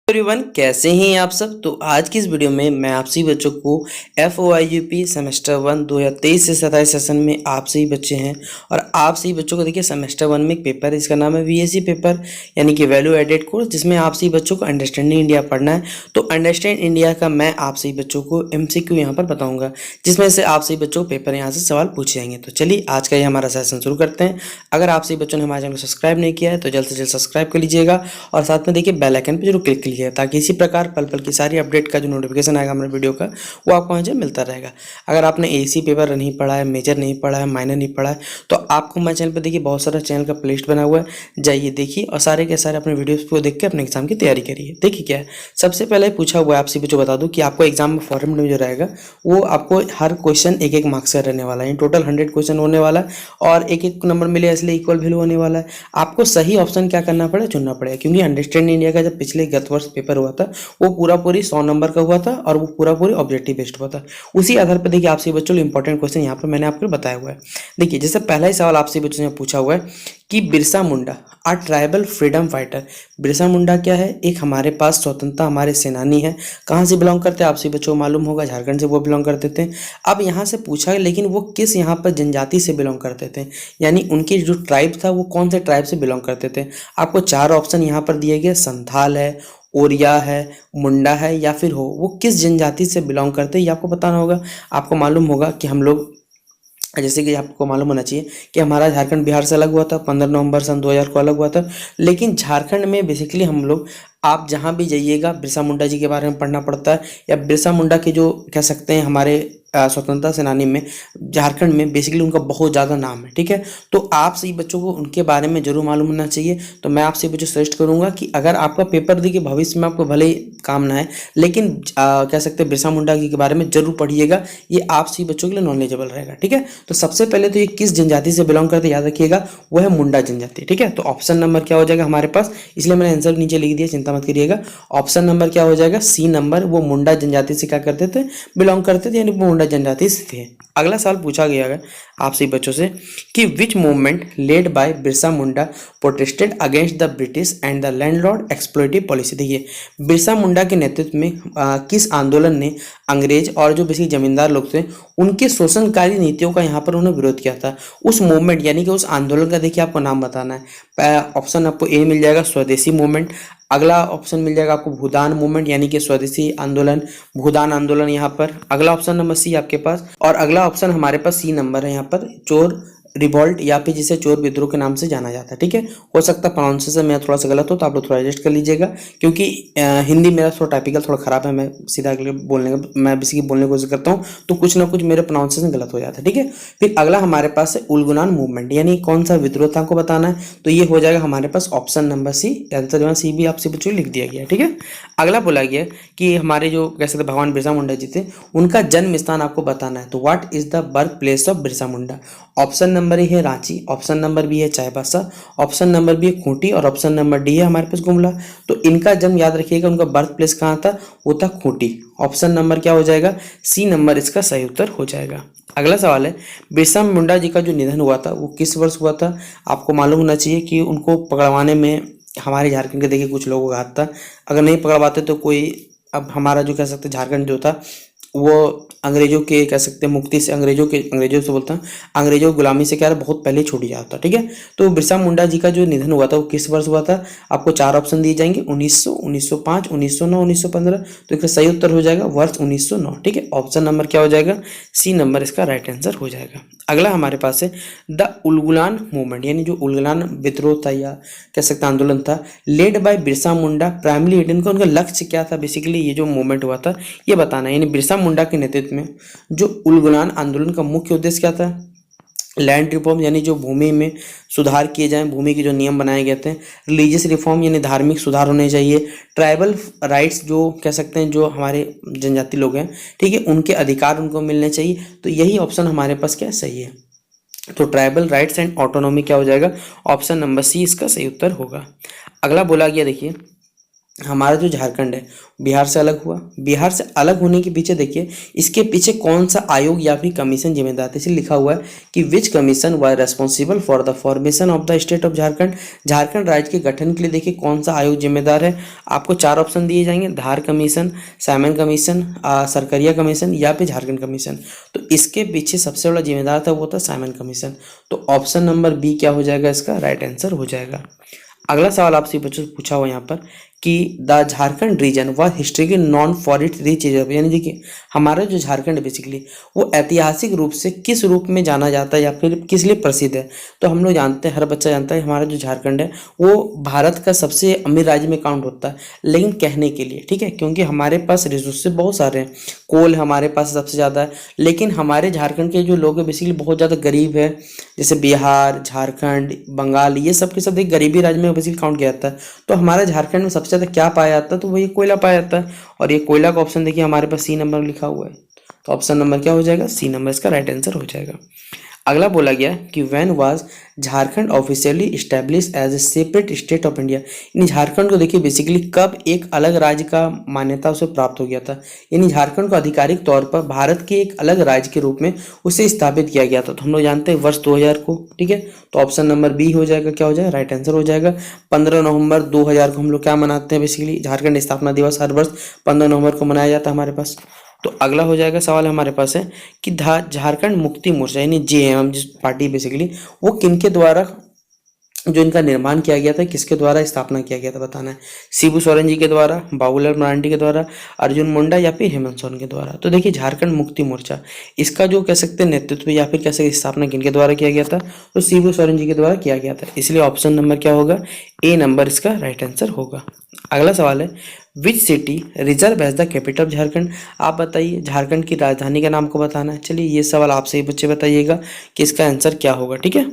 Everyone, कैसे हैं आप सब। तो आज की इस वीडियो में मैं आप सभी बच्चों को FOIUP सेमेस्टर 1 2023 से 27 सेशन में आप सभी बच्चे हैं और आप सभी बच्चों को देखिए सेमेस्टर 1 में एक पेपर है, इसका नाम है VSC पेपर यानी कि वैल्यू एडेड कोर्स, जिसमें आप सभी बच्चों को अंडरस्टैंडिंग इंडिया पढ़ना है। तो अंडरस्टैंड इंडिया का मैं आप सभी बच्चों को MCQ यहाँ पर बताऊँगा, जिसमें से आप सभी बच्चों को पेपर यहाँ से सवाल पूछे जाएंगे। तो चलिए आज का ये हमारा सेशन शुरू करते हैं। अगर आप सभी बच्चों ने हमारे चैनल को सब्सक्राइब नहीं किया है तो जल्द से जल्द सब्सक्राइब कर लीजिएगा और साथ में देखिए बेल आइकन पर जरूर क्लिक कीजिएगा, ताकि इसी प्रकार पल पल की सारी अपडेट का जो नोटिफिकेशन आएगा हमारे वीडियो का वो आपको वहाँ से मिलता रहेगा। अगर आपने AC पेपर नहीं पढ़ा है, मेजर नहीं पढ़ा है, माइनर नहीं पढ़ा है, तो आपको हमारे चैनल पर देखिए बहुत सारा चैनल का प्लेलिस्ट बना हुआ है, जाइए देखिए और सारे के सारे अपने वीडियोस को देख के अपने एग्जाम की तैयारी करिए। देखिए क्या है, सबसे पहले पूछा हुआ है आपसे जो बता दूं कि आपको एग्जाम में फॉर्मेट में जो रहेगा वो आपको हर क्वेश्चन एक मार्क्स का रहने वाला है। टोटल 100 क्वेश्चन होने वाला है और एक नंबर मिले इसलिए इक्वल वैल्यू होने वाला है। आपको सही ऑप्शन क्या करना पड़ेगा, चुनना पड़ेगा, क्योंकि अंडरस्टैंड इंडिया का जब पिछले गत वर्ष पेपर हुआ था वो पूरी 100 नंबर का हुआ था और वो पूरी ऑब्जेक्टिव बेस्ड हुआ था। उसी आधार पर देखिए आपसे बच्चों इंपॉर्टेंट क्वेश्चन यहाँ पर मैंने आपको बताया हुआ है। देखिए जैसे पहला ही सवाल आपसे बच्चों ने पूछा हुआ है कि बिरसा मुंडा आ tribal freedom fighter. Birsa Munda क्या है, एक हमारे पास स्वतंत्रता हमारे सेनानी है। कहाँ से बिलोंग करते हैं आपसे बच्चों को मालूम होगा, झारखंड से वो बिलोंग करते थे। अब यहाँ से पूछा है लेकिन वो किस यहाँ पर जनजाति से बिलोंग करते थे, यानी उनकी जो ट्राइब था वो कौन से ट्राइब से बिलोंग करते थे। आपको 4 ऑप्शन यहाँ पर दिए गए, संथाल है, ओरिया है, मुंडा है या फिर हो, वो किस जनजाति से बिलोंग करते हैं ये आपको बताना होगा। आपको मालूम होगा कि हम लोग, जैसे कि आपको मालूम होना चाहिए कि हमारा झारखंड बिहार से अलग हुआ था, 15 नवंबर सन 2000 को अलग हुआ था। लेकिन झारखंड में बेसिकली हम लोग, आप जहाँ भी जाइएगा बिरसा मुंडा जी के बारे में पढ़ना पड़ता है, या बिरसा मुंडा के जो कह सकते हैं हमारे स्वतंत्रता सेनानी में झारखंड में बेसिकली उनका बहुत ज़्यादा नाम है। ठीक है, तो आप सही बच्चों को उनके बारे में जरूर मालूम होना चाहिए। तो मैं आपसे बच्चों सजेस्ट करूंगा कि अगर आपका पेपर देखिए भविष्य में आपको भले ही काम ना है, लेकिन कह सकते हैं बिरसा मुंडा जी के बारे में जरूर पढ़िएगा, ये आप सही बच्चों के लिए नॉलेजेबल रहेगा। ठीक है, तो सबसे पहले तो ये किस जनजाति से बिलोंग करते याद रखिएगा, वो है मुंडा जनजाति। ठीक है, तो ऑप्शन नंबर क्या हो जाएगा हमारे पास, इसलिए मैंने आंसर नीचे लिख दिया, चिंता मत करिएगा। ऑप्शन नंबर क्या हो जाएगा, C नंबर, वो मुंडा जनजाति से क्या करते थे, बिलोंग करते थे, यानी वो मुंडा जनजाति से थे। अगला सवाल पूछा गया है आपसे बच्चों से कि which movement led by Birsa Munda protested against the British and the landlord exploitative policy. देखिए बिरसा मुंडा के नेतृत्व में किस आंदोलन ने अंग्रेज और जो बेसिक जमींदार लोग थे उनके शोषणकारी नीतियों का यहाँ पर उन्होंने विरोध किया था। उस मूवमेंट यानी कि उस आंदोलन का देखिए आपको नाम बताना है। ऑप्शन आपको ए मिल जाएगा स्वदेशी मूवमेंट, अगला ऑप्शन मिल जाएगा आपको भूदान मूवमेंट यानी कि स्वदेशी आंदोलन, भूदान आंदोलन यहाँ पर, अगला ऑप्शन नंबर C आपके पास, और अगला ऑप्शन हमारे पास C नंबर है यहाँ पर चोर रिवॉल्ट या फिर जिसे चोर विद्रोह के नाम से जाना जाता है। ठीक है, हो सकता है प्रोनाउंसिएशन मेरा थोड़ा सा गलत हो तो आप लोग थोड़ा एडजस्ट कर लीजिएगा, क्योंकि हिंदी मेरा थोड़ा टाइपिकल थोड़ा खराब है, मैं सीधा बोलने का मैं बेसिकली बोलने की कोशिश करता हूँ तो कुछ ना कुछ मेरे प्रोनाउंसिएशन गलत हो जाता है। ठीक है, फिर अगला हमारे पास है उलगुनान मूवमेंट, यानी कौन सा विद्रोह था आपको बताना है, तो ये हो जाएगा हमारे पास ऑप्शन नंबर C। आंसर जो C भी आपसे बच्चों लिख दिया गया। ठीक है, अगला बोला गया कि हमारे जो कह सकते भगवान बिरसा मुंडा जी थे उनका जन्म स्थान आपको बताना है, तो what is the birth place of Birsa Munda. Option number A है रांची, ऑप्शन नंबर B है चाईबासा, ऑप्शन नंबर B है खूंटी और ऑप्शन नंबर D है हमारे पास गुमला। तो इनका जन्म याद रखिएगा, उनका बर्थ प्लेस कहाँ था, वो था खूंटी। ऑप्शन नंबर क्या हो जाएगा, C नंबर इसका सही उत्तर हो जाएगा। अगला सवाल है बिरसा मुंडा जी का जो निधन हुआ था वो किस वर्ष हुआ था। आपको मालूम होना चाहिए कि उनको पकड़वाने में हमारे झारखंड के देखिए कुछ लोगों का हाथ था, अगर नहीं पकड़वाते तो कोई, अब हमारा जो कह सकते झारखंड जो था वो अंग्रेजों के कह सकते हैं मुक्ति से, अंग्रेजों से बोलता हूँ, अंग्रेजों की गुलामी से क्या बहुत पहले छूट गया था। ठीक है, तो बिरसा मुंडा जी का जो निधन हुआ था वो किस वर्ष हुआ था। आपको 4 ऑप्शन दिए जाएंगे, 1900, 1905, 1909, 1915। तो इसका सही उत्तर हो जाएगा वर्ष 1909। ठीक है, ऑप्शन नंबर क्या हो जाएगा, C नंबर इसका राइट आंसर हो जाएगा। अगला हमारे पास है द उलगुलान मूवमेंट, यानी जो उलगुलान विद्रोह था या कह सकते आंदोलन था, lead by Birsa Munda primary इनका उनका लक्ष्य क्या था, बेसिकली ये जो मूवमेंट हुआ था ये बताना है। यानी बिरसा मुंडा के नेतृत्व में जो उलगुलान आंदोलन का मुख्य उद्देश्य क्या था, लैंड रिफॉर्म यानी जो भूमि में सुधार किए जाएं, भूमि के जो नियम बनाए गए थे, रिलीजियस रिफॉर्म यानी धार्मिक सुधार होने चाहिए, ट्राइबल राइट्स जो कह सकते हैं जो हमारे जनजाति लोग हैं, ठीक है, उनके अधिकार उनको मिलने चाहिए। तो यही ऑप्शन हमारे पास क्या सही है, तो ट्राइबल राइट्स एंड ऑटोनॉमी क्या हो जाएगा, ऑप्शन नंबर C इसका सही उत्तर होगा। अगला बोला गया देखिए हमारा जो झारखंड है बिहार से अलग हुआ। बिहार से अलग होने के पीछे देखिए इसके पीछे कौन सा आयोग या फिर कमीशन जिम्मेदार था, इसलिए लिखा हुआ है कि which commission was responsible for the formation of the state of Jharkhand. Jharkhand राज्य के गठन के लिए देखिए कौन सा आयोग जिम्मेदार है। आपको 4 ऑप्शन दिए जाएंगे, धार कमीशन, साइमन कमीशन, सरकरिया कमीशन या फिर झारखंड कमीशन। तो इसके पीछे सबसे बड़ा जिम्मेदार था वो था साइमन कमीशन। तो ऑप्शन नंबर बी क्या हो जाएगा, इसका राइट आंसर हो जाएगा। अगला सवाल आपसे बच्चों से पूछा हुआ यहाँ पर कि the Jharkhand region was historically known for it rich reserve, यानी देखिए हमारा जो झारखंड है बेसिकली वो ऐतिहासिक रूप से किस रूप में जाना जाता है या फिर किस लिए प्रसिद्ध है। तो हम लोग जानते हैं, हर बच्चा जानता है हमारा जो झारखंड है वो भारत का सबसे अमीर राज्य में काउंट होता है, लेकिन कहने के लिए, ठीक है, क्योंकि हमारे पास रिसोर्सेज बहुत सारे हैं, कोल हमारे पास सबसे ज़्यादा है, लेकिन हमारे झारखंड के जो लोग हैं बेसिकली बहुत ज़्यादा गरीब है। जैसे बिहार, झारखंड, बंगाल, ये सब के सब एक गरीबी राज्य में बेसिकली काउंट किया जाता है। तो हमारे झारखंड में सबसे ज़्यादा क्या पाया जाता है, तो वही कोयला पाया जाता है। और ये कोयला का ऑप्शन देखिए हमारे पास सी नंबर लिखा हुआ है। तो ऑप्शन नंबर क्या हो जाएगा, सी नंबर इसका राइट आंसर हो जाएगा। अगला बोला गया कि when was Jharkhand officially establish as a separate state of India, यानी झारखंड को देखिए बेसिकली कब एक अलग राज्य का मान्यता उसे प्राप्त हो गया था, यानी झारखंड को आधिकारिक तौर पर भारत के एक अलग राज्य के रूप में उसे स्थापित किया गया था। तो हम लोग जानते हैं वर्ष 2000 को, ठीक है। तो ऑप्शन नंबर बी हो जाएगा, क्या हो जाएगा, राइट आंसर हो जाएगा। 15 नवंबर 2000 को हम लोग क्या मनाते हैं, बेसिकली झारखंड स्थापना दिवस हर वर्ष 15 नवंबर को मनाया जाता है हमारे पास। तो अगला हो जाएगा सवाल हमारे पास है कि झारखंड मुक्ति मोर्चा यानी जेएम जिस पार्टी बेसिकली वो किनके द्वारा जो इनका निर्माण किया गया था, किसके द्वारा स्थापना किया गया था बताना है। शिबू सोरेन जी के द्वारा, बाबूलाल मरांडी के द्वारा, अर्जुन मुंडा या फिर हेमंत सोरेन के द्वारा। तो देखिए झारखंड मुक्ति मोर्चा इसका जो कह सकते हैं नेतृत्व या फिर कह सकते स्थापना किनके द्वारा किया गया था, तो शिबू सोरेन जी के द्वारा किया गया था। इसलिए ऑप्शन नंबर क्या होगा, ए नंबर इसका राइट आंसर होगा। अगला सवाल है which city reserve as the capital of Jharkhand. आप बताइए झारखंड की राजधानी का नाम को बताना है। चलिए ये सवाल आपसे ही बच्चे बताइएगा कि इसका आंसर क्या होगा, ठीक है।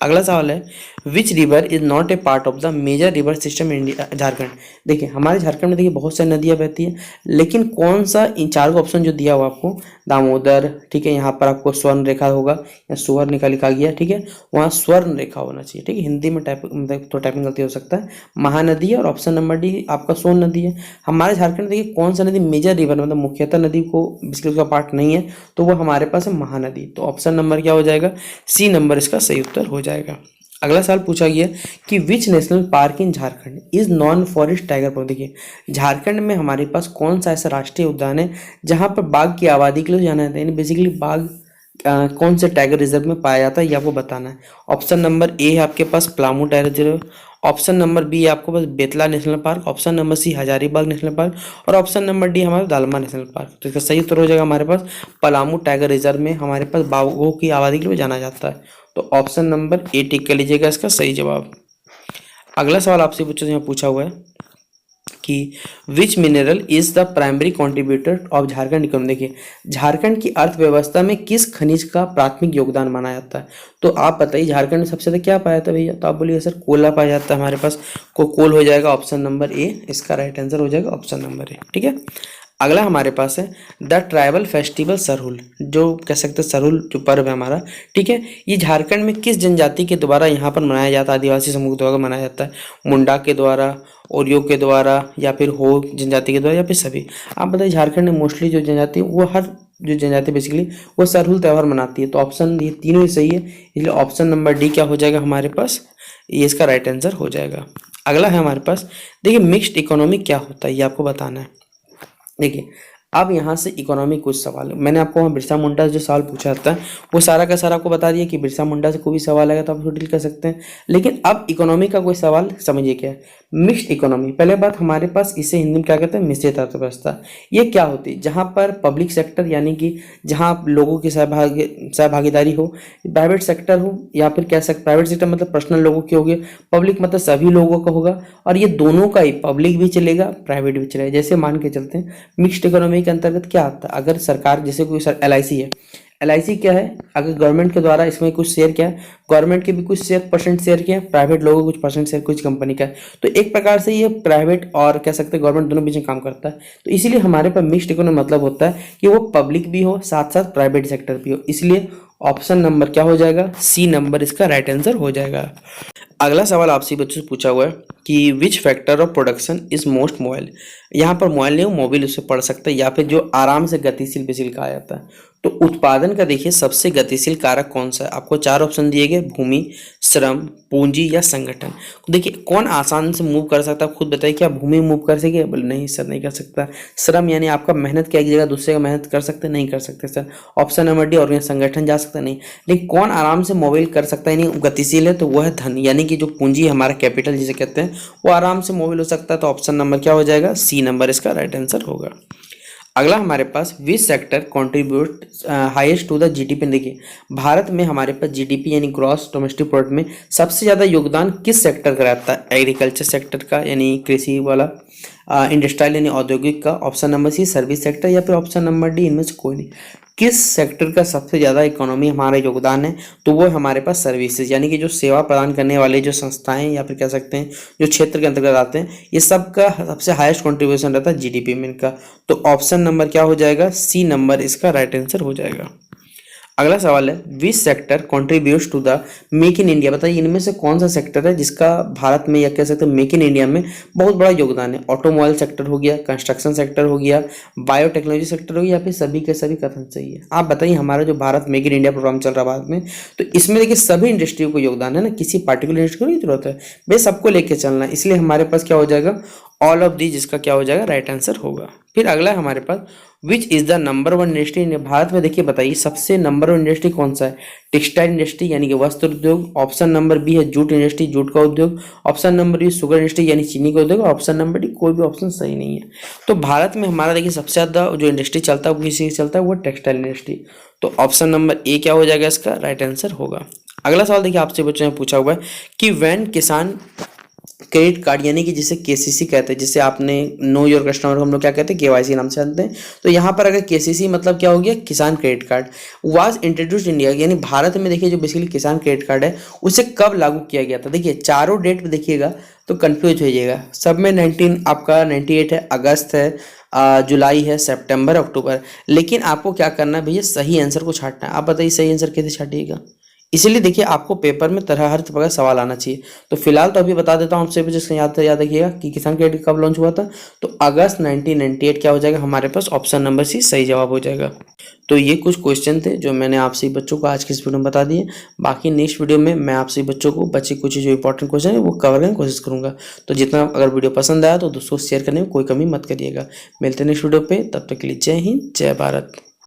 अगला सवाल है which river is not a part of the major river system India Jharkhand. देखिए हमारे झारखंड में देखिए बहुत सारी नदियां बहती हैं, लेकिन कौन सा इन 4 ऑप्शन जो दिया हुआ आपको, दामोदर, ठीक है, यहाँ पर आपको स्वर्ण रेखा होगा या स्वर्ण रेखा लिखा गया, ठीक है, वहाँ स्वर्ण रेखा होना चाहिए, ठीक है। हिंदी में तो टाइपिंग गलती हो सकता है। महानदी है और ऑप्शन नंबर डी आपका सोन नदी है। हमारे झारखंड देखिए कौन सा नदी मेजर रिवर मतलब मुख्यतः नदी को बिल्कुल उसका पार्ट नहीं है, तो वो हमारे पास है महानदी। तो ऑप्शन नंबर क्या हो जाएगा, सी नंबर इसका सही उत्तर हो जाएगा। अगला सवाल पूछा गया कि which national park in Jharkhand is non forest tiger park. देखिए झारखंड में हमारे पास कौन सा ऐसा राष्ट्रीय उद्यान है जहां पर बाघ की आबादी के लिए जाना जाता है, यानी बेसिकली बाघ कौन से टाइगर रिजर्व में पाया जाता है ये आपको बताना है। ऑप्शन नंबर ए है आपके पास Palamu tiger reserve, option number B है आपको पास Betla national park, option number C Hazaribagh national park और ऑप्शन नंबर डी हमारा दालमा नेशनल पार्क। तो इसका सही उत्तर हो जाएगा हमारे पास पलामू टाइगर रिजर्व में हमारे पास बाघों की आबादी के लिए जाना जाता है। तो ऑप्शन नंबर ए टिक कर लीजिएगा इसका सही जवाब। अगला सवाल आपसे बच्चों से यहाँ पूछा हुआ है कि विच mineral is the primary contributor of Jharkhand economy. देखिए झारखंड की अर्थव्यवस्था में किस खनिज का प्राथमिक योगदान माना जाता है। तो आप बताइए झारखंड में सबसे ज्यादा क्या पाया जाता है भैया, तो आप बोलिए सर कोयला पाया जाता है हमारे पास, कोल हो जाएगा ऑप्शन नंबर ए, इसका राइट आंसर हो जाएगा ऑप्शन नंबर ए, ठीक है। अगला हमारे पास है द ट्राइबल फेस्टिवल सरहुल, जो कह सकते हैं सरहुल जो पर्व है हमारा, ठीक है, ये झारखंड में किस जनजाति के द्वारा यहाँ पर मनाया जाता है, आदिवासी समूह के द्वारा मनाया जाता है, मुंडा के द्वारा, ओरियो के द्वारा या फिर हो जनजाति के द्वारा या फिर सभी। आप बताइए झारखंड में मोस्टली जो जनजाति है वो हर जो जनजाति बेसिकली वो सरहुल त्यौहार मनाती है। तो ऑप्शन ये तीनों ही सही है, इसलिए ऑप्शन नंबर डी क्या हो जाएगा हमारे पास, ये इसका राइट आंसर हो जाएगा। अगला है हमारे पास देखिए मिक्स्ड इकोनॉमी क्या होता है ये आपको बताना है। देखिए अब यहाँ से इकोनॉमी कुछ सवाल मैंने आपको वहाँ बिरसा मुंडा से जो सवाल पूछा था वो सारा का सारा आपको बता दिया कि बिरसा मुंडा से कोई भी सवाल आएगा तो आप उसको डील कर सकते हैं। लेकिन अब इकोनॉमी का कोई सवाल समझिए क्या है मिक्स्ड इकोनॉमी। पहले बात हमारे पास इसे हिंदी में क्या कहते हैं, मिश्रित अर्थव्यवस्था। ये क्या होती है, जहाँ पर पब्लिक सेक्टर यानी कि जहाँ लोगों की सहभागीदारी हो, प्राइवेट सेक्टर हो या फिर कह सकते प्राइवेट सेक्टर मतलब पर्सनल लोगों की होगी, पब्लिक मतलब सभी लोगों का होगा, और ये दोनों का ही पब्लिक भी चलेगा प्राइवेट भी चलेगा। जैसे मान के चलते हैं मिक्स्ड इकोनॉमी के अंतर्गत क्या आता है, अगर सरकार जैसे कोई LIC है, LIC क्या है, अगर गवर्नमेंट के द्वारा इसमें कुछ शेयर क्या है, गवर्नमेंट के भी कुछ शेयर परसेंट शेयर क्या है, प्राइवेट लोगों को कुछ परसेंट शेयर कुछ कंपनी का है। तो एक प्रकार से ये प्राइवेट और कह सकते हैं गवर्नमेंट दोनों बीच में काम करता है। तो इसीलिए हमारे पास मिक्स्ड इकोनॉमी मतलब होता है कि वो पब्लिक भी हो साथ साथ प्राइवेट सेक्टर भी हो, इसलिए ऑप्शन नंबर क्या हो जाएगा, सी नंबर इसका राइट आंसर हो जाएगा। अगला सवाल आपसे बच्चों से पूछा हुआ है कि which factor of production is most mobile. यहाँ पर मोबाइल नहीं, मोबाइल उससे पढ़ सकते हैं, या फिर जो आराम से गतिशील बेसिल कहा जाता है। तो उत्पादन का देखिए सबसे गतिशील कारक कौन सा है, आपको चार ऑप्शन दिए गए, भूमि, श्रम, पूंजी या संगठन। तो देखिए कौन आसान से मूव कर सकता है, खुद बताइए, क्या भूमि मूव कर सके, बोले नहीं सर नहीं कर सकता। श्रम यानी आपका मेहनत क्या एक जगह दूसरे का मेहनत कर सकते नहीं कर सकते सर। ऑप्शन नंबर डी, और संगठन जा सकता नहीं। लेकिन कौन आराम से मोबाइल कर सकता है, नहीं गतिशील है, तो वो है धन, यानी कि जो पूंजी हमारा कैपिटल जिसे कहते हैं वो आराम से मोबाइल हो सकता है। तो ऑप्शन नंबर क्या हो जाएगा, सी नंबर इसका राइट आंसर होगा। अगला हमारे पास which sector contribute highest to the GDP. देखिए भारत में हमारे पास जीडीपी यानी ग्रॉस डोमेस्टिक प्रोडक्ट में सबसे ज़्यादा योगदान किस सेक्टर का रहता है, एग्रीकल्चर सेक्टर का यानी कृषि वाला, इंडस्ट्रियल यानी औद्योगिक का, option number C service sector, या फिर ऑप्शन नंबर डी इनमें से कोई नहीं। किस सेक्टर का सबसे ज़्यादा इकोनॉमी हमारा योगदान है, तो वो हमारे पास सर्विसेज यानी कि जो सेवा प्रदान करने वाले जो संस्थाएं या फिर कह सकते हैं जो क्षेत्र के अंतर्गत आते हैं, ये सब का सबसे हाईएस्ट कंट्रीब्यूशन रहता है जीडीपी में इनका। तो ऑप्शन नंबर क्या हो जाएगा, सी नंबर इसका राइट आंसर हो जाएगा। अगला सवाल है which sector contributes to the make in India. बताइए इनमें से कौन सा सेक्टर है जिसका भारत में या कह सकते हैं मेक इन इंडिया में बहुत बड़ा योगदान है। ऑटोमोबाइल सेक्टर हो गया, कंस्ट्रक्शन सेक्टर हो गया, बायोटेक्नोलॉजी सेक्टर हो गया, या फिर सभी के सभी कथन सही है। आप बताइए हमारा जो Bharat make in India programme चल रहा है भारत में, तो इसमें देखिए सभी इंडस्ट्रियों को योगदान है ना, किसी पार्टिकुलर इंडस्ट्री को नहीं जरूरत है भाई, सबको लेके चलना है। इसलिए हमारे पास क्या हो जाएगा, ऑल ऑफ दी, जिसका क्या हो जाएगा राइट आंसर होगा। फिर अगला है हमारे पास which is the number one industry in Bharat में। देखिए बताइए सबसे नंबर वन इंडस्ट्री कौन सा है, टेक्सटाइल इंडस्ट्री यानी कि वस्त्र उद्योग, ऑप्शन नंबर बी है जूट इंडस्ट्री, जूट का उद्योग, option number B sugar industry यानी चीनी का उद्योग, ऑप्शन नंबर डी कोई भी ऑप्शन सही नहीं है। तो भारत में हमारा देखिए सबसे ज्यादा जो इंडस्ट्री चलता है वो किसी चलता है, वो टेक्सटाइल इंडस्ट्री। तो ऑप्शन नंबर ए क्या हो जाएगा इसका राइट आंसर होगा। अगला सवाल देखिए आपसे बच्चों ने पूछा हुआ है कि व्हेन किसान क्रेडिट कार्ड यानी कि जिसे केसीसी कहते हैं, जिसे आपने नो योर कस्टमर हम लोग क्या कहते हैं, केवाईसी नाम से जानते हैं। तो यहाँ पर अगर केसीसी मतलब क्या हो गया, किसान credit card was introduced India, यानी भारत में देखिए जो बेसिकली किसान क्रेडिट कार्ड है उसे कब लागू किया गया था। देखिए चारों डेट पे देखिएगा तो कंफ्यूज हो जाइएगा, सब में 19 आपका 98 है, अगस्त है, जुलाई है, सितंबर, अक्टूबर। लेकिन आपको क्या करना है भैया, सही आंसर को छांटना है। आप बताइए सही आंसर कैसे छाटिएगा, इसीलिए देखिए आपको पेपर में हर तरह का सवाल आना चाहिए। तो फिलहाल तो अभी बता देता हूँ आपसे, जिसको याद रखिएगा कि किसान क्रेडिट कब लॉन्च हुआ था, तो अगस्त 1998 क्या हो जाएगा हमारे पास, ऑप्शन नंबर सी सही जवाब हो जाएगा। तो ये कुछ क्वेश्चन थे जो मैंने आपसे बच्चों को आज के इस वीडियो में बता दिए। बाकी नेक्स्ट वीडियो में मैं आपसे बच्चों को बच्चे कुछ जो इंपॉर्टेंट क्वेश्चन है वो कवर करने की कोशिश करूंगा। तो जितना अगर वीडियो पसंद आया तो दोस्तों शेयर करने में कोई कमी मत करिएगा। मिलते हैं नेक्स्ट वीडियो पे, तब तक के लिए जय हिंद जय भारत।